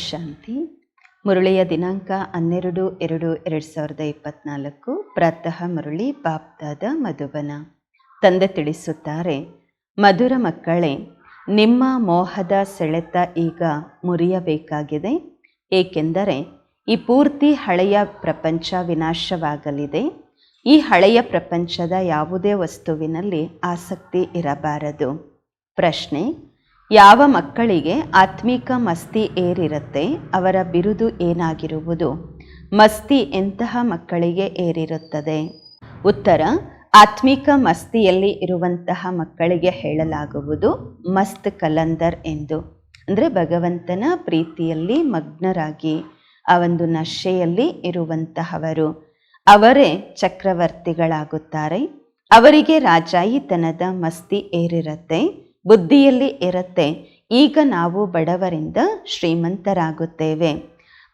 ಶಾಂತಿ. ಮುರಳಿಯ ದಿನಾಂಕ 12/2/2024. ಪ್ರಾತಃ ಮುರಳಿ ಬಾಪ್ದಾದ ಮಧುಬನ. ತಂದೆ ತಿಳಿಸುತ್ತಾರೆ, ಮಧುರ ಮಕ್ಕಳೇ, ನಿಮ್ಮ ಮೋಹದ ಸೆಳೆತ ಈಗ ಮುರಿಯಬೇಕಾಗಿದೆ. ಏಕೆಂದರೆ ಈ ಪೂರ್ತಿ ಹಳೆಯ ಪ್ರಪಂಚ ವಿನಾಶವಾಗಲಿದೆ. ಈ ಹಳೆಯ ಪ್ರಪಂಚದ ಯಾವುದೇ ವಸ್ತುವಿನಲ್ಲಿ ಆಸಕ್ತಿ ಇರಬಾರದು. ಪ್ರಶ್ನೆ: ಯಾವ ಮಕ್ಕಳಿಗೆ ಆತ್ಮಿಕ ಮಸ್ತಿ ಏರಿರುತ್ತೆ ಅವರ ಬಿರುದು ಏನಾಗಿರುವುದು? ಮಸ್ತಿ ಎಂತಹ ಮಕ್ಕಳಿಗೆ ಏರಿರುತ್ತದೆ? ಉತ್ತರ: ಆತ್ಮಿಕ ಮಸ್ತಿಯಲ್ಲಿ ಇರುವಂತಹ ಮಕ್ಕಳಿಗೆ ಹೇಳಲಾಗುವುದು ಮಸ್ತ್ ಕಲಂದರ್ ಎಂದು. ಅಂದರೆ ಭಗವಂತನ ಪ್ರೀತಿಯಲ್ಲಿ ಮಗ್ನರಾಗಿ ಆ ಒಂದು ನಶೆಯಲ್ಲಿ ಇರುವಂತಹವರು, ಅವರೇ ಚಕ್ರವರ್ತಿಗಳಾಗುತ್ತಾರೆ. ಅವರಿಗೆ ರಾಜಾಯಿತನದ ಮಸ್ತಿ ಏರಿರುತ್ತೆ, ಬುದ್ಧಿಯಲ್ಲಿ ಇರುತ್ತೆ. ಈಗ ನಾವು ಬಡವರಿಂದ ಶ್ರೀಮಂತರಾಗುತ್ತೇವೆ.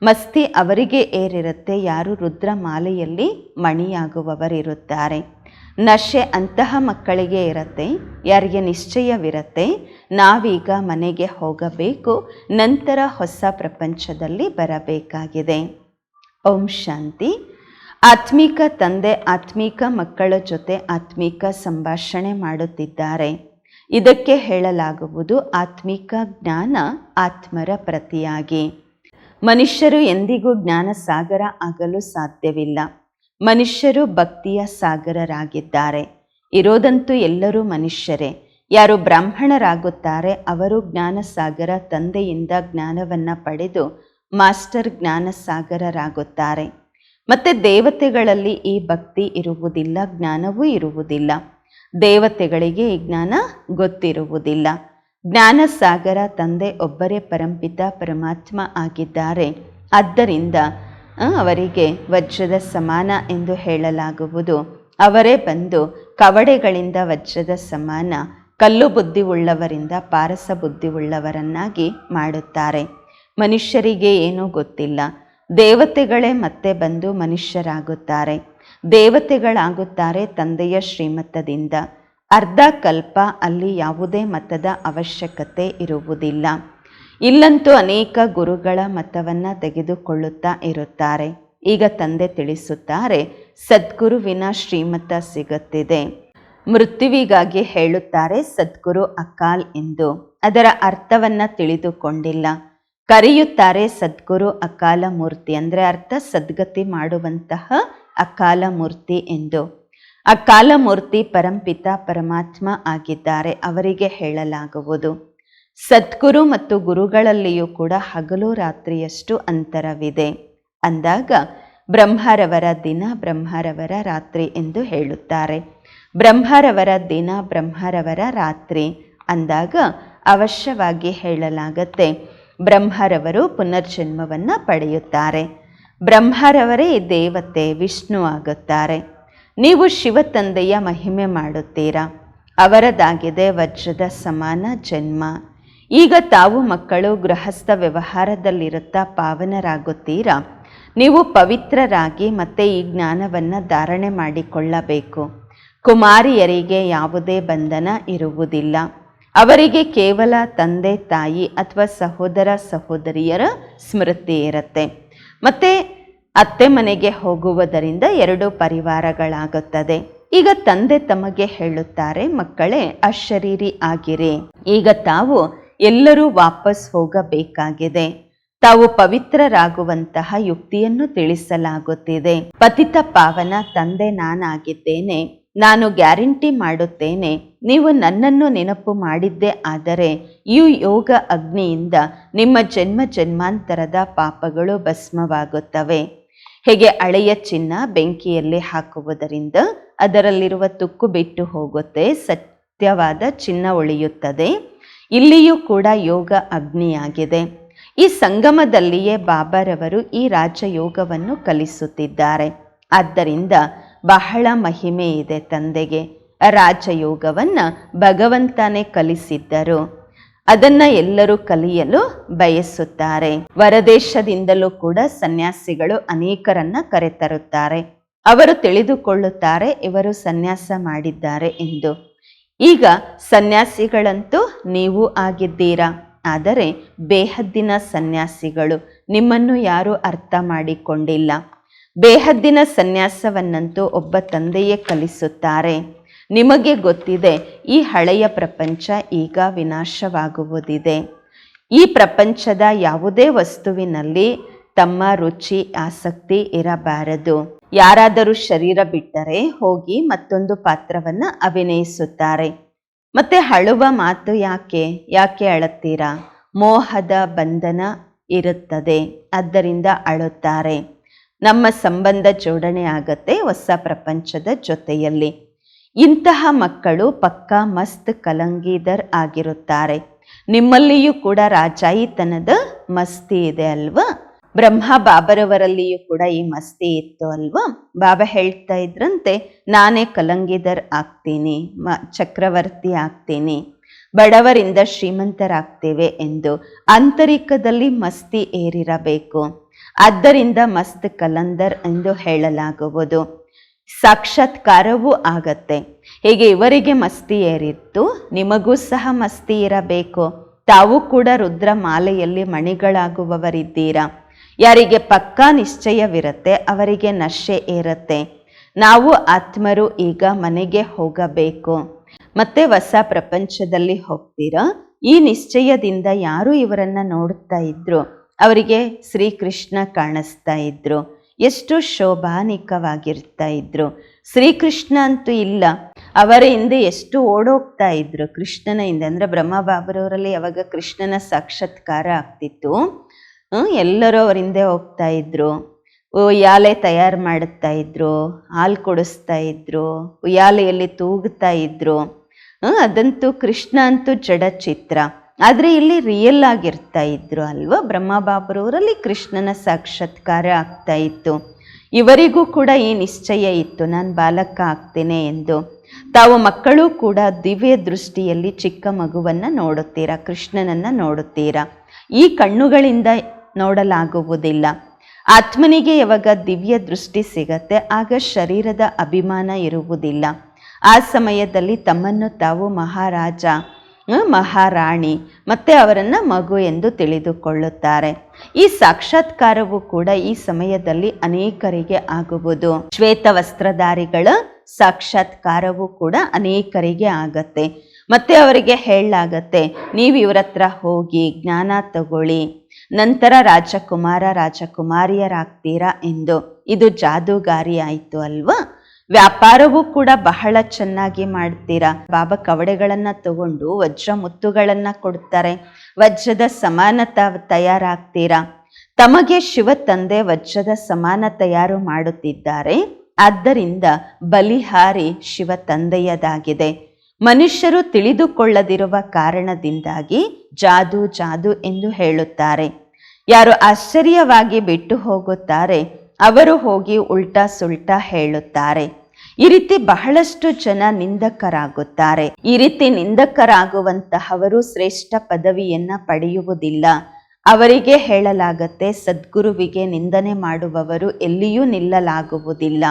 ಮಸ್ತಿ ಅವರಿಗೆ ಏರಿರುತ್ತೆ ಯಾರು ರುದ್ರಮಾಲೆಯಲ್ಲಿ ಮಣಿಯಾಗುವವರಿರುತ್ತಾರೆ. ನಶೆ ಅಂತಹ ಮಕ್ಕಳಿಗೆ ಇರುತ್ತೆ ಯಾರಿಗೆ ನಿಶ್ಚಯವಿರುತ್ತೆ, ನಾವೀಗ ಮನೆಗೆ ಹೋಗಬೇಕು, ನಂತರ ಹೊಸ ಪ್ರಪಂಚದಲ್ಲಿ ಬರಬೇಕಾಗಿದೆ. ಓಂ ಶಾಂತಿ. ಆತ್ಮಿಕ ತಂದೆ ಆತ್ಮಿಕ ಮಕ್ಕಳ ಜೊತೆ ಆತ್ಮಿಕ ಸಂಭಾಷಣೆ ಮಾಡುತ್ತಿದ್ದಾರೆ. ಇದಕ್ಕೆ ಹೇಳಲಾಗುವುದು ಆತ್ಮಿಕ ಜ್ಞಾನ ಆತ್ಮರ ಪ್ರತಿಯಾಗಿ. ಮನುಷ್ಯರು ಎಂದಿಗೂ ಜ್ಞಾನ ಸಾಗರ ಆಗಲು ಸಾಧ್ಯವಿಲ್ಲ. ಮನುಷ್ಯರು ಭಕ್ತಿಯ ಸಾಗರರಾಗಿದ್ದಾರೆ. ಇರೋದಂತೂ ಎಲ್ಲರೂ ಮನುಷ್ಯರೇ. ಯಾರು ಬ್ರಾಹ್ಮಣರಾಗುತ್ತಾರೆ ಅವರು ಜ್ಞಾನ ಸಾಗರ ತಂದೆಯಿಂದ ಜ್ಞಾನವನ್ನು ಪಡೆದು ಮಾಸ್ಟರ್ ಜ್ಞಾನ ಸಾಗರರಾಗುತ್ತಾರೆ. ಮತ್ತು ದೇವತೆಗಳಲ್ಲಿ ಈ ಭಕ್ತಿ ಇರುವುದಿಲ್ಲ, ಜ್ಞಾನವೂ ಇರುವುದಿಲ್ಲ. ದೇವತೆಗಳಿಗೆ ಈ ಜ್ಞಾನ ಗೊತ್ತಿರುವುದಿಲ್ಲ. ಜ್ಞಾನ ಸಾಗರ ತಂದೆ ಒಬ್ಬರೇ ಪರಂಪಿತ ಪರಮಾತ್ಮ ಆಗಿದ್ದಾರೆ. ಆದ್ದರಿಂದ ಅವರಿಗೆ ವಜ್ರದ ಸಮಾನ ಎಂದು ಹೇಳಲಾಗುವುದು. ಅವರೇ ಬಂದು ಕವಡೆಗಳಿಂದ ವಜ್ರದ ಸಮಾನ, ಕಲ್ಲು ಬುದ್ಧಿ ಉಳ್ಳವರಿಂದ ಪಾರಸ ಬುದ್ಧಿ ಉಳ್ಳವರನ್ನಾಗಿ ಮಾಡುತ್ತಾರೆ. ಮನುಷ್ಯರಿಗೆ ಏನೂ ಗೊತ್ತಿಲ್ಲ. ದೇವತೆಗಳೇ ಮತ್ತೆ ಬಂದು ಮನುಷ್ಯರಾಗುತ್ತಾರೆ. ದೇವತೆಗಳಾಗುತ್ತಾರೆ ತಂದೆಯ ಶ್ರೀಮತದಿಂದ. ಅರ್ಧ ಕಲ್ಪ ಅಲ್ಲಿ ಯಾವುದೇ ಮತದ ಅವಶ್ಯಕತೆ ಇರುವುದಿಲ್ಲ. ಇಲ್ಲಂತೂ ಅನೇಕ ಗುರುಗಳ ಮತವನ್ನು ತೆಗೆದುಕೊಳ್ಳುತ್ತಾ ಇರುತ್ತಾರೆ. ಈಗ ತಂದೆ ತಿಳಿಸುತ್ತಾರೆ, ಸದ್ಗುರುವಿನ ಶ್ರೀಮತ ಸಿಗುತ್ತಿದೆ. ಮೃತ್ಯುವಿಗಾಗಿ ಹೇಳುತ್ತಾರೆ ಸದ್ಗುರು ಅಕಾಲ್ ಎಂದು. ಅದರ ಅರ್ಥವನ್ನು ತಿಳಿದುಕೊಂಡಿಲ್ಲ. ಕರೆಯುತ್ತಾರೆ ಸದ್ಗುರು ಅಕಾಲ ಮೂರ್ತಿ, ಅಂದರೆ ಅರ್ಥ ಸದ್ಗತಿ ಮಾಡುವಂತಹ ಅಕಾಲ ಮೂರ್ತಿ ಎಂದು. ಅಕಾಲ ಮೂರ್ತಿ ಪರಂಪಿತ ಪರಮಾತ್ಮ ಆಗಿದ್ದಾರೆ. ಅವರಿಗೆ ಹೇಳಲಾಗುವುದು ಸದ್ಗುರು ಮತ್ತು ಗುರುಗಳಲ್ಲಿಯೂ ಕೂಡ ಹಗಲು ರಾತ್ರಿಯಷ್ಟು ಅಂತರವಿದೆ. ಅಂದಾಗ ಬ್ರಹ್ಮರವರ ದಿನ ಬ್ರಹ್ಮರವರ ರಾತ್ರಿ ಎಂದು ಹೇಳುತ್ತಾರೆ. ಬ್ರಹ್ಮರವರ ದಿನ ಬ್ರಹ್ಮರವರ ರಾತ್ರಿ ಅಂದಾಗ ಅವಶ್ಯವಾಗಿ ಹೇಳಲಾಗತ್ತೆ ಬ್ರಹ್ಮರವರು ಪುನರ್ಜನ್ಮವನ್ನು ಪಡೆಯುತ್ತಾರೆ. ಬ್ರಹ್ಮರವರೇ ದೇವತೆ ವಿಷ್ಣು ಆಗುತ್ತಾರೆ. ನೀವು ಶಿವ ತಂದೆಯ ಮಹಿಮೆ ಮಾಡುತ್ತೀರಾ. ಅವರದಾಗಿದೆ ವಜ್ರದ ಸಮಾನ ಜನ್ಮ. ಈಗ ತಾವು ಮಕ್ಕಳು ಗೃಹಸ್ಥ ವ್ಯವಹಾರದಲ್ಲಿರುತ್ತಾ ಪಾವನರಾಗುತ್ತೀರಾ. ನೀವು ಪವಿತ್ರರಾಗಿ ಮತ್ತೆ ಈ ಜ್ಞಾನವನ್ನು ಧಾರಣೆ ಮಾಡಿಕೊಳ್ಳಬೇಕು. ಕುಮಾರಿಯರಿಗೆ ಯಾವುದೇ ಬಂಧನ ಇರುವುದಿಲ್ಲ. ಅವರಿಗೆ ಕೇವಲ ತಂದೆ ತಾಯಿ ಅಥವಾ ಸಹೋದರ ಸಹೋದರಿಯರ ಸ್ಮೃತಿ ಇರುತ್ತೆ. ಮತ್ತು ಅತ್ತೆ ಮನೆಗೆ ಹೋಗುವುದರಿಂದ 2 ಪರಿವಾರಗಳಾಗುತ್ತದೆ. ಈಗ ತಂದೆ ತಮಗೆ ಹೇಳುತ್ತಾರೆ, ಮಕ್ಕಳೇ ಅಶರೀರಿ ಆಗಿರಿ. ಈಗ ತಾವು ಎಲ್ಲರೂ ವಾಪಸ್ ಹೋಗಬೇಕಾಗಿದೆ. ತಾವು ಪವಿತ್ರರಾಗುವಂತಹ ಯುಕ್ತಿಯನ್ನು ತಿಳಿಸಲಾಗುತ್ತಿದೆ. ಪತಿತ ಪಾವನ ತಂದೆ ನಾನಾಗಿದ್ದೇನೆ. ನಾನು ಗ್ಯಾರಂಟಿ ಮಾಡುತ್ತೇನೆ, ನೀವು ನನ್ನನ್ನು ನೆನಪು ಮಾಡಿದ್ದೇ ಆದರೆ ಈ ಯೋಗ ಅಗ್ನಿಯಿಂದ ನಿಮ್ಮ ಜನ್ಮ ಜನ್ಮಾಂತರದ ಪಾಪಗಳು ಭಸ್ಮವಾಗುತ್ತವೆ. ಹೇಗೆ ಹಳೆಯ ಚಿನ್ನ ಬೆಂಕಿಯಲ್ಲಿ ಹಾಕುವುದರಿಂದ ಅದರಲ್ಲಿರುವ ತುಕ್ಕು ಬಿಟ್ಟು ಹೋಗುತ್ತೆ, ಸತ್ಯವಾದ ಚಿನ್ನ ಉಳಿಯುತ್ತದೆ. ಇಲ್ಲಿಯೂ ಕೂಡ ಯೋಗ ಅಗ್ನಿಯಾಗಿದೆ. ಈ ಸಂಗಮದಲ್ಲಿಯೇ ಬಾಬಾರವರು ಈ ರಾಜಯೋಗವನ್ನು ಕಲಿಸುತ್ತಿದ್ದಾರೆ. ಆದ್ದರಿಂದ ಬಹಳ ಮಹಿಮೆ ಇದೆ ತಂದೆಗೆ. ರಾಜಯೋಗವನ್ನು ಭಗವಂತನೇ ಕಲಿಸಿದ್ದರು. ಅದನ್ನು ಎಲ್ಲರೂ ಕಲಿಯಲು ಬಯಸುತ್ತಾರೆ. ಹೊರದೇಶದಿಂದಲೂ ಕೂಡ ಸನ್ಯಾಸಿಗಳು ಅನೇಕರನ್ನ ಕರೆತರುತ್ತಾರೆ. ಅವರು ತಿಳಿದುಕೊಳ್ಳುತ್ತಾರೆ ಇವರು ಸನ್ಯಾಸ ಮಾಡಿದ್ದಾರೆ ಎಂದು. ಈಗ ಸನ್ಯಾಸಿಗಳಂತೂ ನೀವು ಆಗಿದ್ದೀರಾ. ಆದರೆ ಬೇಹದ್ದಿನ ಸನ್ಯಾಸಿಗಳು ನಿಮ್ಮನ್ನು ಯಾರೂ ಅರ್ಥ ಮಾಡಿಕೊಂಡಿಲ್ಲ. ಬೇಹದ್ದಿನ ಸನ್ಯಾಸವನ್ನಂತೂ ಒಬ್ಬ ತಂದೆಯೇ ಕಲಿಸುತ್ತಾರೆ. ನಿಮಗೆ ಗೊತ್ತಿದೆ, ಈ ಹಳೆಯ ಪ್ರಪಂಚ ಈಗ ವಿನಾಶವಾಗುವುದಿದೆ. ಈ ಪ್ರಪಂಚದ ಯಾವುದೇ ವಸ್ತುವಿನಲ್ಲಿ ತಮ್ಮ ರುಚಿ ಆಸಕ್ತಿ ಇರಬಾರದು. ಯಾರಾದರೂ ಶರೀರ ಬಿಟ್ಟರೆ ಹೋಗಿ ಮತ್ತೊಂದು ಪಾತ್ರವನ್ನು ಅಭಿನಯಿಸುತ್ತಾರೆ. ಮತ್ತೆ ಅಳುವ ಮಾತು ಯಾಕೆ ಅಳುತ್ತೀರಾ? ಮೋಹದ ಬಂಧನ ಇರುತ್ತದೆ, ಆದ್ದರಿಂದ ಅಳುತ್ತಾರೆ. ನಮ್ಮ ಸಂಬಂಧ ಜೋಡಣೆ ಆಗತ್ತೆ ಹೊಸ ಪ್ರಪಂಚದ ಜೊತೆಯಲ್ಲಿ. ಇಂತಹ ಮಕ್ಕಳು ಪಕ್ಕಾ ಮಸ್ತ್ ಕಲಂಗೀದರ್ ಆಗಿರುತ್ತಾರೆ. ನಿಮ್ಮಲ್ಲಿಯೂ ಕೂಡ ರಾಜಾಯಿತನದ ಮಸ್ತಿ ಇದೆ ಅಲ್ವಾ? ಬ್ರಹ್ಮ ಬಾಬರವರಲ್ಲಿಯೂ ಕೂಡ ಈ ಮಸ್ತಿ ಇತ್ತು ಅಲ್ವಾ? ಬಾಬಾ ಹೇಳ್ತಾ ಇದ್ರಂತೆ, ನಾನೇ ಕಲಂಗಿದರ್ ಆಗ್ತೀನಿ, ಚಕ್ರವರ್ತಿ ಆಗ್ತೀನಿ, ಬಡವರಿಂದ ಶ್ರೀಮಂತರಾಗ್ತೇವೆ ಎಂದು. ಆಂತರಿಕದಲ್ಲಿ ಮಸ್ತಿ ಏರಿರಬೇಕು. ಆದ್ದರಿಂದ ಮಸ್ತ್ ಕಲಂದರ್ ಎಂದು ಹೇಳಲಾಗುವುದು. ಸಾಕ್ಷಾತ್ಕಾರವೂ ಆಗತ್ತೆ. ಹೀಗೆ ಇವರಿಗೆ ಮಸ್ತಿ ಏರಿತ್ತು, ನಿಮಗೂ ಸಹ ಮಸ್ತಿ ಇರಬೇಕು. ತಾವು ಕೂಡ ರುದ್ರ ಮಾಲೆಯಲ್ಲಿ ಮಣಿಗಳಾಗುವವರಿದ್ದೀರಾ. ಯಾರಿಗೆ ಪಕ್ಕಾ ನಿಶ್ಚಯವಿರುತ್ತೆ ಅವರಿಗೆ ನಶೆ ಏರುತ್ತೆ. ನಾವು ಆತ್ಮರು ಈಗ ಮನೆಗೆ ಹೋಗಬೇಕು, ಮತ್ತೆ ಹೊಸ ಪ್ರಪಂಚದಲ್ಲಿ ಹೋಗ್ತೀರಾ. ಈ ನಿಶ್ಚಯದಿಂದ ಯಾರು ಇವರನ್ನ ನೋಡುತ್ತಾ ಇದ್ರು ಅವರಿಗೆ ಶ್ರೀಕೃಷ್ಣ ಕಾಣಿಸ್ತಾ ಇದ್ರು. ಎಷ್ಟು ಶೋಭಾನಿಕವಾಗಿರ್ತಾ ಇದ್ರು. ಶ್ರೀಕೃಷ್ಣ ಅಂತೂ ಇಲ್ಲ, ಅವರ ಹಿಂದೆ ಎಷ್ಟು ಓಡೋಗ್ತಾ ಇದ್ರು ಕೃಷ್ಣನ ಹಿಂದೆ. ಅಂದ್ರೆ ಬ್ರಹ್ಮ ಬಾಬರವರಲ್ಲಿ ಯಾವಾಗ ಕೃಷ್ಣನ ಸಾಕ್ಷಾತ್ಕಾರ ಆಗ್ತಿತ್ತು, ಎಲ್ಲರೂ ಅವರ ಹಿಂದೆ ಹೋಗ್ತಾ ಇದ್ರು. ಉಯ್ಯಾಲೆ ತಯಾರು ಮಾಡುತ್ತಾ ಇದ್ರು, ಹಾಲು ಕೊಡಿಸ್ತಾ ಇದ್ರು, ಉಯ್ಯಾಲೆಯಲ್ಲಿ ತೂಗುತ್ತಾ ಇದ್ರು. ಅದಂತೂ ಕೃಷ್ಣ ಅಂತೂ ಜಡ ಚಿತ್ರ. ಆದರೆ ಇಲ್ಲಿ ರಿಯಲ್ ಆಗಿರ್ತಾ ಇದ್ರು ಅಲ್ವಾ? ಬ್ರಹ್ಮ ಬಾಬರವರಲ್ಲಿ ಕೃಷ್ಣನ ಸಾಕ್ಷಾತ್ಕಾರ ಆಗ್ತಾ ಇತ್ತು. ಇವರಿಗೂ ಕೂಡ ಈ ನಿಶ್ಚಯ ಇತ್ತು, ನಾನು ಬಾಲಕ ಆಗ್ತೇನೆ ಎಂದು. ತಾವು ಮಕ್ಕಳು ಕೂಡ ದಿವ್ಯ ದೃಷ್ಟಿಯಲ್ಲಿ ಚಿಕ್ಕ ಮಗುವನ್ನು ನೋಡುತ್ತೀರಾ, ಕೃಷ್ಣನನ್ನು ನೋಡುತ್ತೀರಾ. ಈ ಕಣ್ಣುಗಳಿಂದ ನೋಡಲಾಗುವುದಿಲ್ಲ. ಆತ್ಮನಿಗೆ ಯಾವಾಗ ದಿವ್ಯ ದೃಷ್ಟಿ ಸಿಗತ್ತೆ ಆಗ ಶರೀರದ ಅಭಿಮಾನ ಇರುವುದಿಲ್ಲ. ಆ ಸಮಯದಲ್ಲಿ ತಮ್ಮನ್ನು ತಾವು ಮಹಾರಾಜ ಮಹಾರಾಣಿ ಮತ್ತೆ ಅವರನ್ನ ಮಗು ಎಂದು ತಿಳಿದುಕೊಳ್ಳುತ್ತಾರೆ. ಈ ಸಾಕ್ಷಾತ್ಕಾರವು ಕೂಡ ಈ ಸಮಯದಲ್ಲಿ ಅನೇಕರಿಗೆ ಆಗುವುದು. ಶ್ವೇತ ವಸ್ತ್ರಧಾರಿಗಳ ಸಾಕ್ಷಾತ್ಕಾರವೂ ಕೂಡ ಅನೇಕರಿಗೆ ಆಗತ್ತೆ. ಮತ್ತೆ ಅವರಿಗೆ ಹೇಳಲಾಗತ್ತೆ, ನೀವು ಇವರ ಹತ್ರ ಹೋಗಿ ಜ್ಞಾನ ತಗೊಳ್ಳಿ, ನಂತರ ರಾಜಕುಮಾರ ರಾಜಕುಮಾರಿಯರಾಗ್ತೀರಾ ಎಂದು. ಇದು ಜಾದೂಗಾರಿ ಆಯಿತು ಅಲ್ವಾ? ವ್ಯಾಪಾರವೂ ಕೂಡ ಬಹಳ ಚೆನ್ನಾಗಿ ಮಾಡ್ತೀರಾ. ಬಾಬಾ ಕವಡೆಗಳನ್ನ ತಗೊಂಡು ವಜ್ರ ಮುತ್ತುಗಳನ್ನ ಕೊಡ್ತಾರೆ. ವಜ್ರದ ಸಮಾನ ತಯಾರಾಗ್ತೀರಾ. ತಮಗೆ ಶಿವ ತಂದೆ ವಜ್ರದ ಸಮಾನ ತಯಾರು ಮಾಡುತ್ತಿದ್ದಾರೆ. ಆದ್ದರಿಂದ ಬಲಿಹಾರಿ ಶಿವ ತಂದೆಯದಾಗಿದೆ. ಮನುಷ್ಯರು ತಿಳಿದುಕೊಳ್ಳದಿರುವ ಕಾರಣದಿಂದಾಗಿ ಜಾದು ಜಾದು ಎಂದು ಹೇಳುತ್ತಾರೆ. ಯಾರು ಆಶ್ಚರ್ಯವಾಗಿ ಬಿಟ್ಟು ಹೋಗುತ್ತಾರೆ ಅವರು ಹೋಗಿ ಉಲ್ಟಾ ಸುಲ್ಟಾ ಹೇಳುತ್ತಾರೆ. ಈ ರೀತಿ ಬಹಳಷ್ಟು ಜನ ನಿಂದಕರಾಗುತ್ತಾರೆ. ಈ ರೀತಿ ನಿಂದಕರಾಗುವಂತಹವರು ಶ್ರೇಷ್ಠ ಪದವಿಯನ್ನ ಪಡೆಯುವುದಿಲ್ಲ. ಅವರಿಗೆ ಹೇಳಲಾಗತ್ತೆ, ಸದ್ಗುರುವಿಗೆ ನಿಂದನೆ ಮಾಡುವವರು ಎಲ್ಲಿಯೂ ನಿಲ್ಲಲಾಗುವುದಿಲ್ಲ.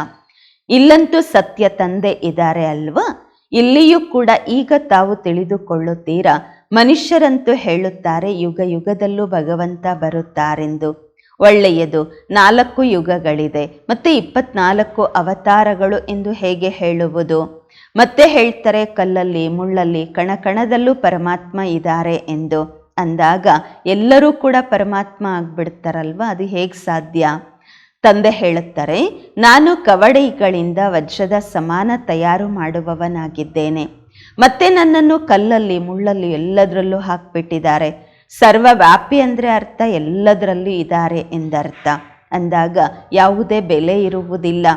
ಇಲ್ಲಂತೂ ಸತ್ಯ ತಂದೆ ಇದ್ದಾರೆ ಅಲ್ವಾ? ಇಲ್ಲಿಯೂ ಕೂಡ ಈಗ ತಾವು ತಿಳಿದುಕೊಳ್ಳುತ್ತೀರಾ. ಮನುಷ್ಯರಂತೂ ಹೇಳುತ್ತಾರೆ ಯುಗ ಯುಗದಲ್ಲೂ ಭಗವಂತ ಬರುತ್ತಾರೆಂದು. ಒಳ್ಳೆಯದು, 4 ಯುಗಗಳಿದೆ ಮತ್ತೆ 24 ಅವತಾರಗಳು ಎಂದು ಹೇಗೆ ಹೇಳುವುದು? ಮತ್ತೆ ಹೇಳ್ತಾರೆ ಕಲ್ಲಲ್ಲಿ ಮುಳ್ಳಲ್ಲಿ ಕಣಕಣದಲ್ಲೂ ಪರಮಾತ್ಮ ಇದ್ದಾರೆ ಎಂದು. ಅಂದಾಗ ಎಲ್ಲರೂ ಕೂಡ ಪರಮಾತ್ಮ ಆಗ್ಬಿಡ್ತಾರಲ್ವ? ಅದು ಹೇಗೆ ಸಾಧ್ಯ? ತಂದೆ ಹೇಳುತ್ತಾರೆ, ನಾನು ಕವಡೆಗಳಿಂದ ವಜ್ರದ ಸಮಾನ ತಯಾರು ಮಾಡುವವನಾಗಿದ್ದೇನೆ. ಮತ್ತೆ ನನ್ನನ್ನು ಕಲ್ಲಲ್ಲಿ ಮುಳ್ಳಲ್ಲಿ ಎಲ್ಲದರಲ್ಲೂ ಹಾಕ್ಬಿಟ್ಟಿದ್ದಾರೆ. ಸರ್ವವ್ಯಾಪಿ ಅಂದರೆ ಅರ್ಥ ಎಲ್ಲದರಲ್ಲೂ ಇದ್ದಾರೆ ಎಂದರ್ಥ. ಅಂದಾಗ ಯಾವುದೇ ಬೆಲೆ ಇರುವುದಿಲ್ಲ.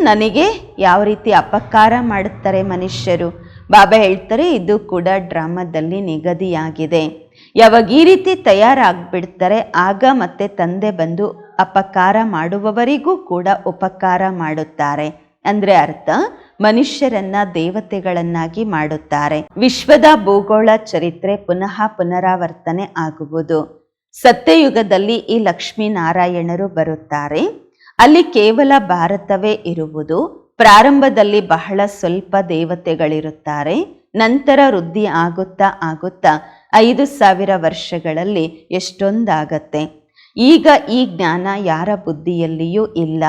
ನನಗೆ ಯಾವ ರೀತಿ ಅಪಕಾರ ಮಾಡುತ್ತಾರೆ ಮನುಷ್ಯರು. ಬಾಬಾ ಹೇಳ್ತಾರೆ, ಇದು ಕೂಡ ಡ್ರಾಮಾದಲ್ಲಿ ನಿಗದಿಯಾಗಿದೆ. ಯಾವಾಗ ಈ ರೀತಿ ತಯಾರಾಗ್ಬಿಡ್ತಾರೆ ಆಗ ಮತ್ತೆ ತಂದೆ ಬಂದು ಅಪಕಾರ ಮಾಡುವವರಿಗೂ ಕೂಡ ಉಪಕಾರ ಮಾಡುತ್ತಾರೆ. ಅಂದ್ರೆ ಅರ್ಥ ಮನುಷ್ಯರನ್ನ ದೇವತೆಗಳನ್ನಾಗಿ ಮಾಡುತ್ತಾರೆ. ವಿಶ್ವದ ಭೂಗೋಳ ಚರಿತ್ರೆ ಪುನಃ ಪುನರಾವರ್ತನೆ ಆಗುವುದು. ಸತ್ಯಯುಗದಲ್ಲಿ ಈ ಲಕ್ಷ್ಮೀನಾರಾಯಣರು ಬರುತ್ತಾರೆ. ಅಲ್ಲಿ ಕೇವಲ ಭಾರತವೇ ಇರುವುದು. ಪ್ರಾರಂಭದಲ್ಲಿ ಬಹಳ ಸ್ವಲ್ಪ ದೇವತೆಗಳಿರುತ್ತಾರೆ. ನಂತರ ವೃದ್ಧಿ ಆಗುತ್ತಾ ಆಗುತ್ತಾ 5,000 ವರ್ಷಗಳಲ್ಲಿ ಎಷ್ಟೊಂದಾಗತ್ತೆ. ಈಗ ಈ ಜ್ಞಾನ ಯಾರ ಬುದ್ಧಿಯಲ್ಲಿಯೂ ಇಲ್ಲ.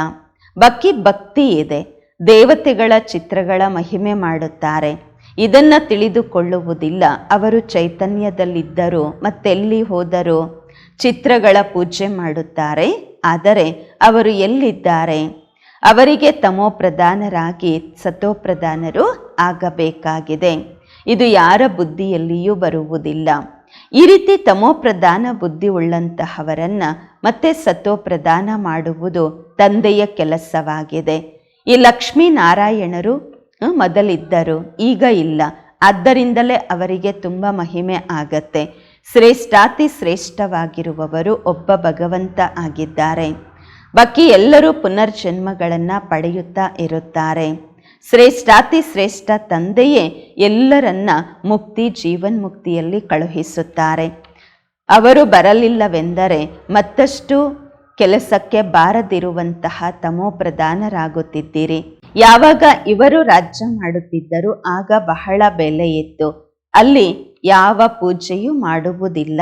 ಭಕ್ತಿ ಇದೆ. ದೇವತೆಗಳ ಚಿತ್ರಗಳ ಮಹಿಮೆ ಮಾಡುತ್ತಾರೆ. ಇದನ್ನು ತಿಳಿದುಕೊಳ್ಳುವುದಿಲ್ಲ. ಅವರು ಚೈತನ್ಯದಲ್ಲಿದ್ದರು, ಮತ್ತೆಲ್ಲಿ ಹೋದರು? ಚಿತ್ರಗಳ ಪೂಜೆ ಮಾಡುತ್ತಾರೆ. ಆದರೆ ಅವರು ಎಲ್ಲಿದ್ದಾರೆ? ಅವರಿಗೆ ತಮೋಪ್ರಧಾನರಾಗಿ ಸತೋಪ್ರಧಾನರು ಆಗಬೇಕಾಗಿದೆ. ಇದು ಯಾರ ಬುದ್ಧಿಯಲ್ಲಿಯೂ ಬರುವುದಿಲ್ಲ. ಈ ರೀತಿ ತಮೋಪ್ರಧಾನ ಬುದ್ಧಿ ಉಳ್ಳಂತಹವರನ್ನ ಮತ್ತೆ ಸತೋಪ್ರಧಾನ ಮಾಡುವುದು ತಂದೆಯ ಕೆಲಸವಾಗಿದೆ. ಈ ಲಕ್ಷ್ಮೀನಾರಾಯಣರು ಮೊದಲಿದ್ದರು, ಈಗ ಇಲ್ಲ. ಆದ್ದರಿಂದಲೇ ಅವರಿಗೆ ತುಂಬ ಮಹಿಮೆ ಆಗತ್ತೆ. ಶ್ರೇಷ್ಠಾತಿ ಶ್ರೇಷ್ಠವಾಗಿರುವವರು ಒಬ್ಬ ಭಗವಂತ ಆಗಿದ್ದಾರೆ. ಬಾಕಿ ಎಲ್ಲರೂ ಪುನರ್ಜನ್ಮಗಳನ್ನು ಪಡೆಯುತ್ತಾ ಇರುತ್ತಾರೆ. ಶ್ರೇಷ್ಠಾತಿ ಶ್ರೇಷ್ಠ ತಂದೆಯೇ ಎಲ್ಲರನ್ನ ಮುಕ್ತಿ ಜೀವನ್ಮುಕ್ತಿಯಲ್ಲಿ ಕಳುಹಿಸುತ್ತಾರೆ. ಅವರು ಬರಲಿಲ್ಲವೆಂದರೆ ಮತ್ತಷ್ಟು ಕೆಲಸಕ್ಕೆ ಬಾರದಿರುವಂತಹ ತಮೋಪ್ರಧಾನರಾಗುತ್ತಿದ್ದೀರಿ. ಯಾವಾಗ ಇವರು ರಾಜ್ಯ ಮಾಡುತ್ತಿದ್ದರು ಆಗ ಬಹಳ ಬೆಲೆ ಇತ್ತು. ಅಲ್ಲಿ ಯಾವ ಪೂಜೆಯೂ ಮಾಡುವುದಿಲ್ಲ.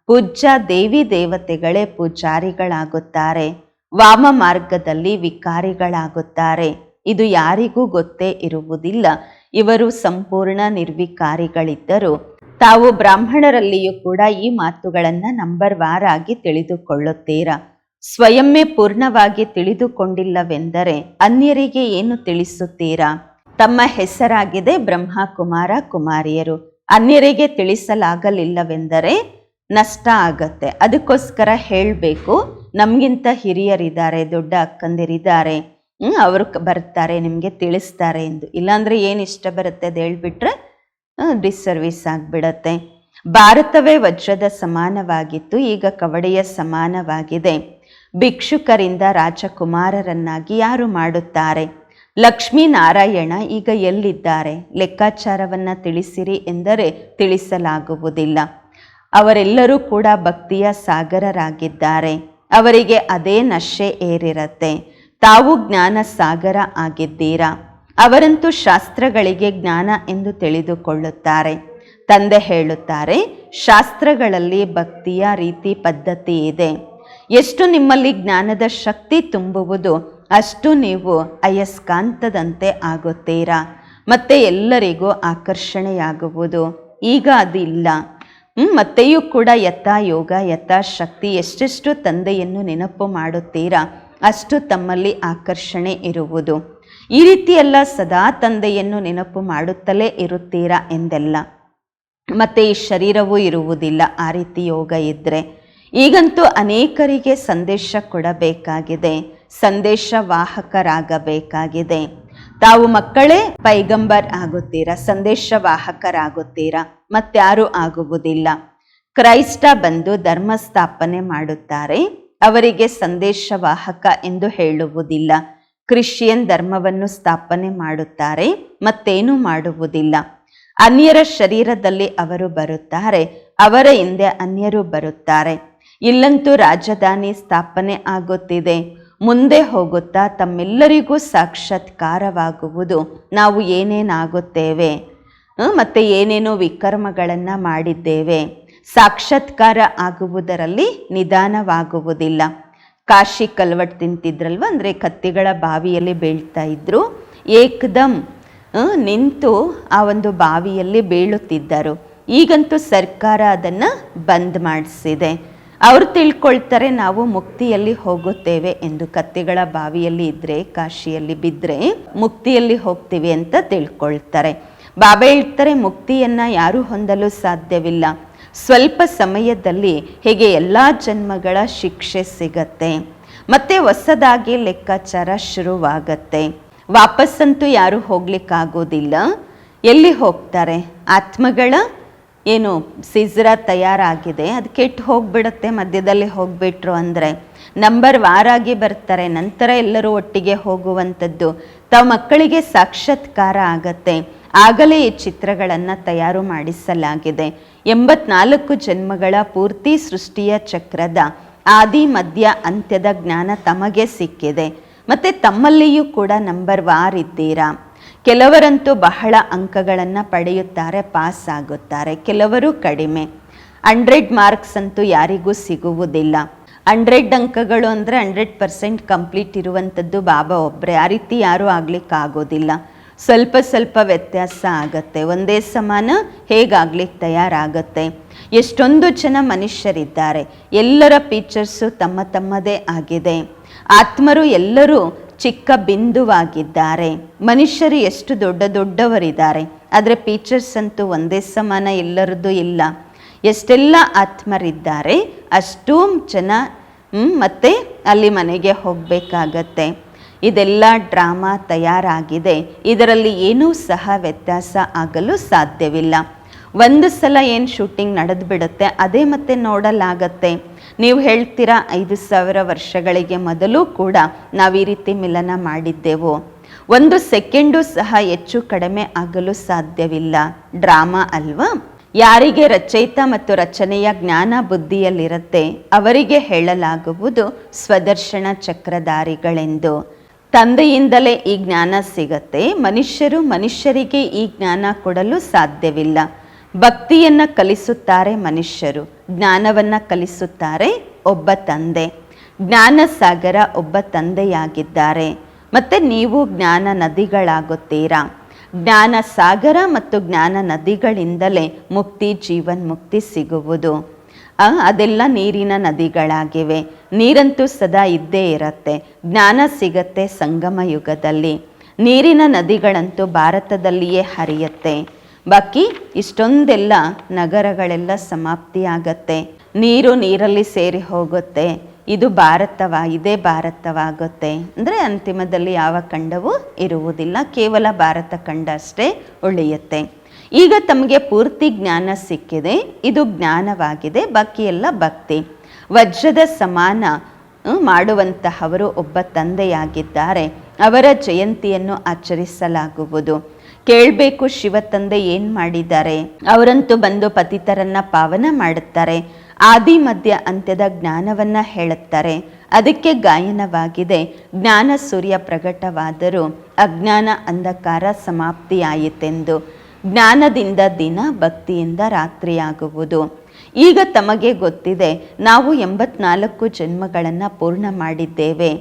ಪೂಜ್ಯ ದೇವಿ ದೇವತೆಗಳೇ ಪೂಜಾರಿಗಳಾಗುತ್ತಾರೆ. ವಾಮ ಮಾರ್ಗದಲ್ಲಿ ವಿಕಾರಿಗಳಾಗುತ್ತಾರೆ. ಇದು ಯಾರಿಗೂ ಗೊತ್ತೇ ಇರುವುದಿಲ್ಲ. ಇವರು ಸಂಪೂರ್ಣ ನಿರ್ವಿಕಾರಿಗಳಿದ್ದರು. ತಾವು ಬ್ರಾಹ್ಮಣರಲ್ಲಿಯೂ ಕೂಡ ಈ ಮಾತುಗಳನ್ನು ನಂಬರ್ ವಾರಾಗಿ ತಿಳಿದುಕೊಳ್ಳುತ್ತೀರಾ. ಸ್ವಯಂವೇ ಪೂರ್ಣವಾಗಿ ತಿಳಿದುಕೊಂಡಿಲ್ಲವೆಂದರೆ ಅನ್ಯರಿಗೆ ಏನು ತಿಳಿಸುತ್ತೀರಾ? ತಮ್ಮ ಹೆಸರಾಗಿದೆ ಬ್ರಹ್ಮ ಕುಮಾರ ಕುಮಾರಿಯರು. ಅನ್ಯರಿಗೆ ತಿಳಿಸಲಾಗಲಿಲ್ಲವೆಂದರೆ ನಷ್ಟ ಆಗತ್ತೆ. ಅದಕ್ಕೋಸ್ಕರ ಹೇಳಬೇಕು, ನಮಗಿಂತ ಹಿರಿಯರಿದ್ದಾರೆ, ದೊಡ್ಡ ಅಕ್ಕಂದಿರಿದ್ದಾರೆ, ಅವರು ಬರ್ತಾರೆ, ನಿಮಗೆ ತಿಳಿಸ್ತಾರೆ ಎಂದು. ಇಲ್ಲಾಂದರೆ ಏನು ಇಷ್ಟ ಬರುತ್ತೆ ಅದು ಹೇಳ್ಬಿಟ್ರೆ ಡಿಸ್ಸರ್ವಿಸ್ ಆಗಿಬಿಡತ್ತೆ. ಭಾರತವೇ ವಜ್ರದ ಸಮಾನವಾಗಿತ್ತು, ಈಗ ಕವಡೆಯ ಸಮಾನವಾಗಿದೆ. ಭಿಕ್ಷುಕರಿಂದ ರಾಜಕುಮಾರರನ್ನಾಗಿ ಯಾರು ಮಾಡುತ್ತಾರೆ? ಲಕ್ಷ್ಮೀನಾರಾಯಣ ಈಗ ಎಲ್ಲಿದ್ದಾರೆ? ಲೆಕ್ಕಾಚಾರವನ್ನು ತಿಳಿಸಿರಿ ಎಂದರೆ ತಿಳಿಸಲಾಗುವುದಿಲ್ಲ. ಅವರೆಲ್ಲರೂ ಕೂಡ ಭಕ್ತಿಯ ಸಾಗರರಾಗಿದ್ದಾರೆ. ಅವರಿಗೆ ಅದೇ ನಶೆ ಏರಿರತ್ತೆ. ತಾವು ಜ್ಞಾನ ಸಾಗರ ಆಗಿದ್ದೀರಾ. ಅವರಂತೂ ಶಾಸ್ತ್ರಗಳಿಗೆ ಜ್ಞಾನ ಎಂದು ತಿಳಿದುಕೊಳ್ಳುತ್ತಾರೆ. ತಂದೆ ಹೇಳುತ್ತಾರೆ, ಶಾಸ್ತ್ರಗಳಲ್ಲಿ ಭಕ್ತಿಯ ರೀತಿ ಪದ್ಧತಿ ಇದೆ. ಎಷ್ಟು ನಿಮ್ಮಲ್ಲಿ ಜ್ಞಾನದ ಶಕ್ತಿ ತುಂಬುವುದು ಅಷ್ಟು ನೀವು ಅಯಸ್ಕಾಂತದಂತೆ ಆಗುತ್ತೀರಾ. ಮತ್ತೆ ಎಲ್ಲರಿಗೂ ಆಕರ್ಷಣೆಯಾಗುವುದು. ಈಗ ಅದಿಲ್ಲ. ಮತ್ತೆಯೂ ಕೂಡ ಯಥಾ ಯೋಗ ಯಥಾ ಶಕ್ತಿ, ಎಷ್ಟೆಷ್ಟು ತಂದೆಯನ್ನು ನೆನಪು ಮಾಡುತ್ತೀರಾ ಅಷ್ಟು ತಮ್ಮಲ್ಲಿ ಆಕರ್ಷಣೆ ಇರುವುದು. ಈ ರೀತಿಯೆಲ್ಲ ಸದಾ ತಂದೆಯನ್ನು ನೆನಪು ಮಾಡುತ್ತಲೇ ಇರುತ್ತೀರಾ ಎಂದೆಲ್ಲ. ಮತ್ತೆ ಈ ಶರೀರವೂ ಇರುವುದಿಲ್ಲ ಆ ರೀತಿ ಯೋಗ ಇದ್ದರೆ. ಈಗಂತೂ ಅನೇಕರಿಗೆ ಸಂದೇಶ ಕೊಡಬೇಕಾಗಿದೆ, ಸಂದೇಶವಾಹಕರಾಗಬೇಕಾಗಿದೆ. ತಾವು ಮಕ್ಕಳೇ ಪೈಗಂಬರ್ ಆಗುತ್ತೀರಾ, ಸಂದೇಶವಾಹಕರಾಗುತ್ತೀರಾ, ಮತ್ಯಾರೂ ಆಗುವುದಿಲ್ಲ. ಕ್ರೈಸ್ತ ಬಂದು ಧರ್ಮ ಸ್ಥಾಪನೆ ಮಾಡುತ್ತಾರೆ, ಅವರಿಗೆ ಸಂದೇಶವಾಹಕ ಎಂದು ಹೇಳುವುದಿಲ್ಲ. ಕ್ರಿಶ್ಚಿಯನ್ ಧರ್ಮವನ್ನು ಸ್ಥಾಪನೆ ಮಾಡುತ್ತಾರೆ, ಮತ್ತೇನೂ ಮಾಡುವುದಿಲ್ಲ. ಅನ್ಯರ ಶರೀರದಲ್ಲಿ ಅವರು ಬರುತ್ತಾರೆ, ಅವರ ಹಿಂದೆ ಅನ್ಯರು ಬರುತ್ತಾರೆ. ಇಲ್ಲಂತೂ ರಾಜಧಾನಿ ಸ್ಥಾಪನೆ ಆಗುತ್ತಿದೆ. ಮುಂದೆ ಹೋಗುತ್ತಾ ತಮ್ಮೆಲ್ಲರಿಗೂ ಸಾಕ್ಷಾತ್ಕಾರವಾಗುವುದು. ನಾವು ಏನೇನಾಗುತ್ತೇವೆ ಮತ್ತು ಏನೇನೋ ವಿಕರ್ಮಗಳನ್ನು ಮಾಡಿದ್ದೇವೆ. ಸಾಕ್ಷಾತ್ಕಾರ ಆಗುವುದರಲ್ಲಿ ನಿಧಾನವಾಗುವುದಿಲ್ಲ. ಕಾಶಿ ಕಲ್ವಟ್ ತಿಂತಿದ್ರಲ್ವ, ಅಂದರೆ ಕತ್ತಿಗಳ ಬಾವಿಯಲ್ಲಿ ಬೀಳ್ತಾ ಇದ್ರು. ಏಕದಮ್ ನಿಂತು ಆ ಒಂದು ಬಾವಿಯಲ್ಲಿ ಬೀಳುತ್ತಿದ್ದರು. ಈಗಂತೂ ಸರ್ಕಾರ ಅದನ್ನು ಬಂದ್ ಮಾಡಿಸಿದೆ. ಅವರು ತಿಳ್ಕೊಳ್ತಾರೆ ನಾವು ಮುಕ್ತಿಯಲ್ಲಿ ಹೋಗುತ್ತೇವೆ ಎಂದು. ಕತ್ತಿಗಳ ಬಾವಿಯಲ್ಲಿ ಇದ್ದರೆ, ಕಾಶಿಯಲ್ಲಿ ಬಿದ್ದರೆ ಮುಕ್ತಿಯಲ್ಲಿ ಹೋಗ್ತೀವಿ ಅಂತ ತಿಳ್ಕೊಳ್ತಾರೆ. ಬಾಬಾ ಹೇಳ್ತಾರೆ, ಮುಕ್ತಿಯನ್ನು ಯಾರೂ ಹೊಂದಲು ಸಾಧ್ಯವಿಲ್ಲ. ಸ್ವಲ್ಪ ಸಮಯದಲ್ಲಿ ಹೇಗೆ ಎಲ್ಲ ಜನ್ಮಗಳ ಶಿಕ್ಷೆ ಸಿಗತ್ತೆ, ಮತ್ತೆ ಹೊಸದಾಗಿ ಲೆಕ್ಕಾಚಾರ ಶುರುವಾಗತ್ತೆ. ವಾಪಸ್ಸಂತೂ ಯಾರೂ ಹೋಗ್ಲಿಕ್ಕಾಗೋದಿಲ್ಲ. ಎಲ್ಲಿ ಹೋಗ್ತಾರೆ? ಆತ್ಮಗಳ ಏನು ಸಿಜ್ರ ತಯಾರಾಗಿದೆ, ಅದು ಕೆಟ್ಟು ಹೋಗ್ಬಿಡುತ್ತೆ ಮಧ್ಯದಲ್ಲಿ ಹೋಗ್ಬಿಟ್ರು ಅಂದರೆ. ನಂಬರ್ ವಾರಾಗಿ ಬರ್ತಾರೆ, ನಂತರ ಎಲ್ಲರೂ ಒಟ್ಟಿಗೆ ಹೋಗುವಂಥದ್ದು. ತಾವು ಮಕ್ಕಳಿಗೆ ಸಾಕ್ಷಾತ್ಕಾರ ಆಗತ್ತೆ. ಆಗಲೇ ಈ ಚಿತ್ರಗಳನ್ನು ತಯಾರು ಮಾಡಿಸಲಾಗಿದೆ. 84 ಜನ್ಮಗಳ ಪೂರ್ತಿ ಸೃಷ್ಟಿಯ ಚಕ್ರದ ಆದಿ ಮಧ್ಯ ಅಂತ್ಯದ ಜ್ಞಾನ ತಮಗೆ ಸಿಕ್ಕಿದೆ. ಮತ್ತು ತಮ್ಮಲ್ಲಿಯೂ ಕೂಡ ನಂಬರ್ ವಾರಿದ್ದೀರಾ. ಕೆಲವರಂತೂ ಬಹಳ ಅಂಕಗಳನ್ನು ಪಡೆಯುತ್ತಾರೆ, ಪಾಸ್ ಆಗುತ್ತಾರೆ, ಕೆಲವರು ಕಡಿಮೆ. 100 ಮಾರ್ಕ್ಸ್ ಅಂತೂ ಯಾರಿಗೂ ಸಿಗುವುದಿಲ್ಲ. 100 ಅಂಕಗಳು ಅಂದರೆ 100% ಕಂಪ್ಲೀಟ್ ಇರುವಂಥದ್ದು ಬಾಬಾ ಒಬ್ಬರೇ. ಆ ರೀತಿ ಯಾರೂ ಆಗ್ಲಿಕ್ಕೆ ಆಗೋದಿಲ್ಲ. ಸ್ವಲ್ಪ ಸ್ವಲ್ಪ ವ್ಯತ್ಯಾಸ ಆಗತ್ತೆ. ಒಂದೇ ಸಮಾನ ಹೇಗಾಗ್ಲಿಕ್ಕೆ ತಯಾರಾಗತ್ತೆ. ಎಷ್ಟೊಂದು ಜನ ಮನುಷ್ಯರಿದ್ದಾರೆ, ಎಲ್ಲರ ಫೀಚರ್ಸು ತಮ್ಮ ತಮ್ಮದೇ ಆಗಿದೆ. ಆತ್ಮರು ಎಲ್ಲರೂ ಚಿಕ್ಕ ಬಿಂದುವಾಗಿದ್ದಾರೆ. ಮನುಷ್ಯರು ಎಷ್ಟು ದೊಡ್ಡ ದೊಡ್ಡವರಿದ್ದಾರೆ, ಆದರೆ ಫೀಚರ್ಸ್ ಅಂತೂ ಒಂದೇ ಸಮಾನ ಎಲ್ಲರದ್ದು ಇಲ್ಲ. ಎಷ್ಟೆಲ್ಲ ಆತ್ಮರಿದ್ದಾರೆ ಅಷ್ಟೂ ಜನ ಮತ್ತೆ ಅಲ್ಲಿ ಮನೆಗೆ ಹೋಗಬೇಕಾಗತ್ತೆ. ಇದೆಲ್ಲ ಡ್ರಾಮಾ ತಯಾರಾಗಿದೆ. ಇದರಲ್ಲಿ ಏನೂ ಸಹ ವ್ಯತ್ಯಾಸ ಆಗಲು ಸಾಧ್ಯವಿಲ್ಲ. ಒಂದು ಸಲ ಏನು ಶೂಟಿಂಗ್ ನಡೆದು ಬಿಡುತ್ತೆ, ಅದೇ ಮತ್ತೆ ನೋಡಲಾಗತ್ತೆ. ನೀವು ಹೇಳ್ತೀರಾ 5000 ವರ್ಷಗಳಿಗೆ ಮೊದಲು ಕೂಡ ನಾವು ಈ ರೀತಿ ಮಿಲನ ಮಾಡಿದ್ದೆವು. 1 ಸೆಕೆಂಡು ಸಹ ಹೆಚ್ಚು ಕಡಿಮೆ ಆಗಲು ಸಾಧ್ಯವಿಲ್ಲ. ಡ್ರಾಮಾ ಅಲ್ವಾ? ಯಾರಿಗೆ ರಚಯಿತ ಮತ್ತು ರಚನೆಯ ಜ್ಞಾನ ಬುದ್ಧಿಯಲ್ಲಿರುತ್ತೆ ಅವರಿಗೆ ಹೇಳಲಾಗುವುದು ಸ್ವದರ್ಶನ ಚಕ್ರಧಾರಿಗಳೆಂದು. ತಂದೆಯಿಂದಲೇ ಈ ಜ್ಞಾನ ಸಿಗತ್ತೆ. ಮನುಷ್ಯರಿಗೆ ಈ ಜ್ಞಾನ ಕೊಡಲು ಸಾಧ್ಯವಿಲ್ಲ. ಭಕ್ತಿಯನ್ನು ಕಲಿಸುತ್ತಾರೆ ಮನುಷ್ಯರು, ಜ್ಞಾನವನ್ನು ಕಲಿಸುತ್ತಾರೆ ಒಬ್ಬ ತಂದೆ. ಜ್ಞಾನ ಸಾಗರ ಒಬ್ಬ ತಂದೆಯಾಗಿದ್ದಾರೆ. ಮತ್ತು ನೀವು ಜ್ಞಾನ ನದಿಗಳಾಗುತ್ತೀರಾ. ಜ್ಞಾನ ಸಾಗರ ಮತ್ತು ಜ್ಞಾನ ನದಿಗಳಿಂದಲೇ ಮುಕ್ತಿ, ಜೀವನ್ ಮುಕ್ತಿ ಸಿಗುವುದು. ಅದೆಲ್ಲ ನೀರಿನ ನದಿಗಳಾಗಿವೆ. ನೀರಂತೂ ಸದಾ ಇದ್ದೇ ಇರತ್ತೆ. ಜ್ಞಾನ ಸಿಗತ್ತೆ ಸಂಗಮ ಯುಗದಲ್ಲಿ. ನೀರಿನ ನದಿಗಳಂತೂ ಭಾರತದಲ್ಲಿಯೇ ಹರಿಯತ್ತೆ. ಬಾಕಿ ಇಷ್ಟೊಂದೆಲ್ಲ ನಗರಗಳೆಲ್ಲ ಸಮಾಪ್ತಿಯಾಗತ್ತೆ. ನೀರು ನೀರಲ್ಲಿ ಸೇರಿ ಹೋಗುತ್ತೆ. ಇದು ಇದೇ ಭಾರತವಾಗುತ್ತೆ. ಅಂದರೆ ಅಂತಿಮದಲ್ಲಿ ಯಾವ ಖಂಡವೂ ಇರುವುದಿಲ್ಲ, ಕೇವಲ ಭಾರತ ಖಂಡ ಅಷ್ಟೇ ಉಳಿಯುತ್ತೆ. ಈಗ ತಮಗೆ ಪೂರ್ತಿ ಜ್ಞಾನ ಸಿಕ್ಕಿದೆ. ಇದು ಜ್ಞಾನವಾಗಿದೆ, ಬಾಕಿ ಎಲ್ಲ ಭಕ್ತಿ. ವಜ್ರದ ಸಮಾನ ಮಾಡುವಂತಹವರು ಒಬ್ಬ ತಂದೆಯಾಗಿದ್ದಾರೆ. ಅವರ ಜಯಂತಿಯನ್ನು ಆಚರಿಸಲಾಗುವುದು. ಕೇಳಬೇಕು, ಶಿವ ತಂದೆ ಏನು ಮಾಡಿದ್ದಾರೆ? ಅವರಂತೂ ಬಂದು ಪತಿತರನ್ನ ಪಾವನ ಮಾಡುತ್ತಾರೆ. ಆದಿ ಮಧ್ಯ ಅಂತ್ಯದ ಜ್ಞಾನವನ್ನು ಹೇಳುತ್ತಾರೆ. ಅದಕ್ಕೆ ಗಾಯನವಾಗಿದೆ, ಜ್ಞಾನ ಸೂರ್ಯ ಪ್ರಕಟವಾದರೂ ಅಜ್ಞಾನ ಅಂಧಕಾರ ಸಮಾಪ್ತಿಯಾಯಿತೆಂದು. ಜ್ಞಾನದಿಂದ ದಿನ, ಭಕ್ತಿಯಿಂದ ರಾತ್ರಿಯಾಗುವುದು. ಈಗ ತಮಗೆ ಗೊತ್ತಿದೆ, ನಾವು 84 ಜನ್ಮಗಳನ್ನು ಪೂರ್ಣ ಮಾಡಿದ್ದೇವೆ.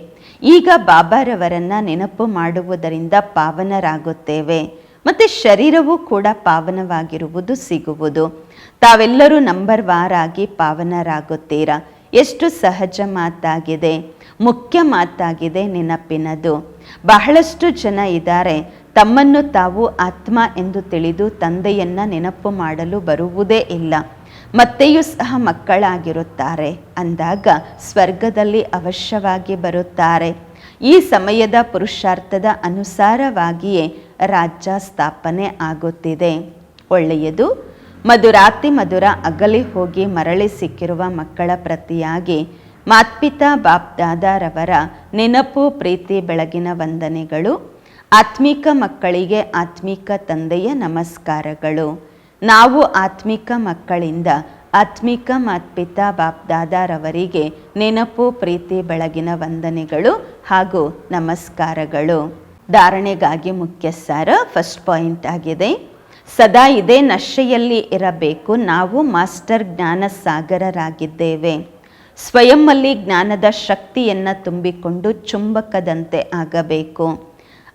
ಈಗ ಬಾಬಾರವರನ್ನು ನೆನಪು ಮಾಡುವುದರಿಂದ ಪಾವನರಾಗುತ್ತೇವೆ. ಮತ್ತು ಶರೀರವೂ ಕೂಡ ಪಾವನವಾಗಿರುವುದು ಸಿಗುವುದು. ತಾವೆಲ್ಲರೂ ನಂಬರ್ ವಾರಾಗಿ ಪಾವನರಾಗುತ್ತೀರಾ. ಎಷ್ಟು ಸಹಜ ಮಾತಾಗಿದೆ, ಮುಖ್ಯ ಮಾತಾಗಿದೆ ನೆನಪಿನದು. ಬಹಳಷ್ಟು ಜನ ಇದ್ದಾರೆ, ತಮ್ಮನ್ನು ತಾವು ಆತ್ಮ ಎಂದು ತಿಳಿದು ತಂದೆಯನ್ನು ನೆನಪು ಮಾಡಲು ಬರುವುದೇ ಇಲ್ಲ. ಮತ್ತೆಯೂ ಸಹ ಮಕ್ಕಳಾಗಿರುತ್ತಾರೆ ಅಂದಾಗ ಸ್ವರ್ಗದಲ್ಲಿ ಅವಶ್ಯವಾಗಿ ಬರುತ್ತಾರೆ. ಈ ಸಮಯದ ಪುರುಷಾರ್ಥದ ಅನುಸಾರವಾಗಿಯೇ ರಾಜ್ಯ ಸ್ಥಾಪನೆ ಆಗುತ್ತಿದೆ. ಒಳ್ಳೆಯದು. ಮಧುರಾತಿ ಮಧುರ ಅಗಲಿ ಹೋಗಿ ಮರಳಿ ಸಿಕ್ಕಿರುವ ಮಕ್ಕಳ ಪ್ರತಿಯಾಗಿ ಮಾತ್ಪಿತಾ ಬಾಪ್ ದಾದಾರವರ ನೆನಪು, ಪ್ರೀತಿ, ಬೆಳಗಿನ ವಂದನೆಗಳು. ಆತ್ಮಿಕ ಮಕ್ಕಳಿಗೆ ಆತ್ಮಿಕ ತಂದೆಯ ನಮಸ್ಕಾರಗಳು. ನಾವು ಆತ್ಮಿಕ ಮಕ್ಕಳಿಂದ ಆತ್ಮಿಕ ಮಾತ್ಪಿತಾ ಬಾಪ್ ದಾದಾರವರಿಗೆ ನೆನಪು, ಪ್ರೀತಿ, ಬೆಳಗಿನ ವಂದನೆಗಳು ಹಾಗೂ ನಮಸ್ಕಾರಗಳು. ಧಾರಣೆಗಾಗಿ ಮುಖ್ಯ ಸಾರ ಫಸ್ಟ್ ಪಾಯಿಂಟ್ ಆಗಿದೆ. ಸದಾ ಇದೇ ನಶೆಯಲ್ಲಿ ಇರಬೇಕು. ನಾವು ಮಾಸ್ಟರ್ ಜ್ಞಾನ ಸಾಗರರಾಗಿದ್ದೇವೆ. ಸ್ವಯಂನಲ್ಲಿ ಜ್ಞಾನದ ಶಕ್ತಿಯನ್ನು ತುಂಬಿಕೊಂಡು ಚುಂಬಕದಂತೆ ಆಗಬೇಕು.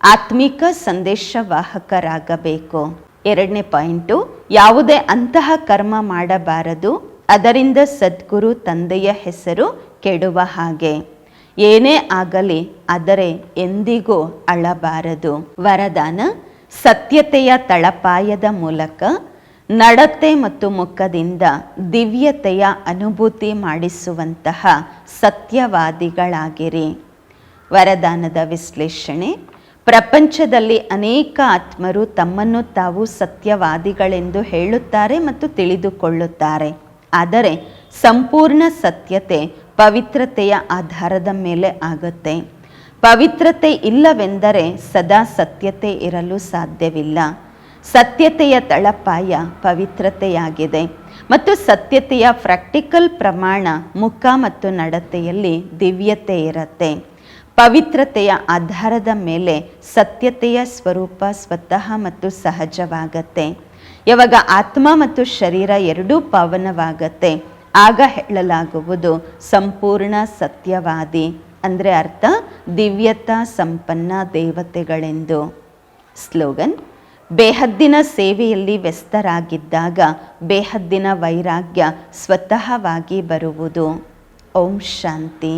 ಆತ್ಮಿಕ ಸಂದೇಶವಾಹಕರಾಗಬೇಕು. 2ನೇ ಪಾಯಿಂಟು, ಯಾವುದೇ ಅಂತಹ ಕರ್ಮ ಮಾಡಬಾರದು ಅದರಿಂದ ಸದ್ಗುರು ತಂದೆಯ ಹೆಸರು ಕೆಡುವ ಹಾಗೆ. ಏನೇ ಆಗಲಿ ಆದರೆ ಎಂದಿಗೂ ಅಳಬಾರದು. ವರದಾನ: ಸತ್ಯತೆಯ ತಳಪಾಯದ ಮೂಲಕ ನಡತೆ ಮತ್ತು ಮುಖದಿಂದ ದಿವ್ಯತೆಯ ಅನುಭೂತಿ ಮಾಡಿಸುವಂತಹ ಸತ್ಯವಾದಿಗಳಾಗಿರಿ. ವರದಾನದ ವಿಶ್ಲೇಷಣೆ: ಪ್ರಪಂಚದಲ್ಲಿ ಅನೇಕ ಆತ್ಮರು ತಮ್ಮನ್ನು ತಾವು ಸತ್ಯವಾದಿಗಳೆಂದು ಹೇಳುತ್ತಾರೆ ಮತ್ತು ತಿಳಿದುಕೊಳ್ಳುತ್ತಾರೆ. ಆದರೆ ಸಂಪೂರ್ಣ ಸತ್ಯತೆ ಪವಿತ್ರತೆಯ ಆಧಾರದ ಮೇಲೆ ಆಗುತ್ತೆ. ಪವಿತ್ರತೆ ಇಲ್ಲವೆಂದರೆ ಸದಾ ಸತ್ಯತೆ ಇರಲು ಸಾಧ್ಯವಿಲ್ಲ. ಸತ್ಯತೆಯ ತಳಪಾಯ ಪವಿತ್ರತೆಯಾಗಿದೆ ಮತ್ತು ಸತ್ಯತೆಯ ಪ್ರಾಕ್ಟಿಕಲ್ ಪ್ರಮಾಣ ಮುಖ ಮತ್ತು ನಡತೆಯಲ್ಲಿ ದಿವ್ಯತೆ ಇರುತ್ತೆ. ಪವಿತ್ರತೆಯ ಆಧಾರದ ಮೇಲೆ ಸತ್ಯತೆಯ ಸ್ವರೂಪ ಸ್ವತಃ ಮತ್ತು ಸಹಜವಾಗತ್ತೆ. ಯಾವಾಗ ಆತ್ಮ ಮತ್ತು ಶರೀರ ಎರಡೂ ಪಾವನವಾಗತ್ತೆ, ಆಗ ಹೇಳಲಾಗುವುದು ಸಂಪೂರ್ಣ ಸತ್ಯವಾದಿ, ಅಂದರೆ ಅರ್ಥ ದಿವ್ಯತಾ ಸಂಪನ್ನ ದೇವತೆಗಳೆಂದು. ಸ್ಲೋಗನ್: ಬೇಹದ್ದಿನ ಸೇವೆಯಲ್ಲಿ ವ್ಯಸ್ತರಾಗಿದ್ದಾಗ ಬೇಹದ್ದಿನ ವೈರಾಗ್ಯ ಸ್ವತಃವಾಗಿ ಬರುವುದು. ಓಂ ಶಾಂತಿ.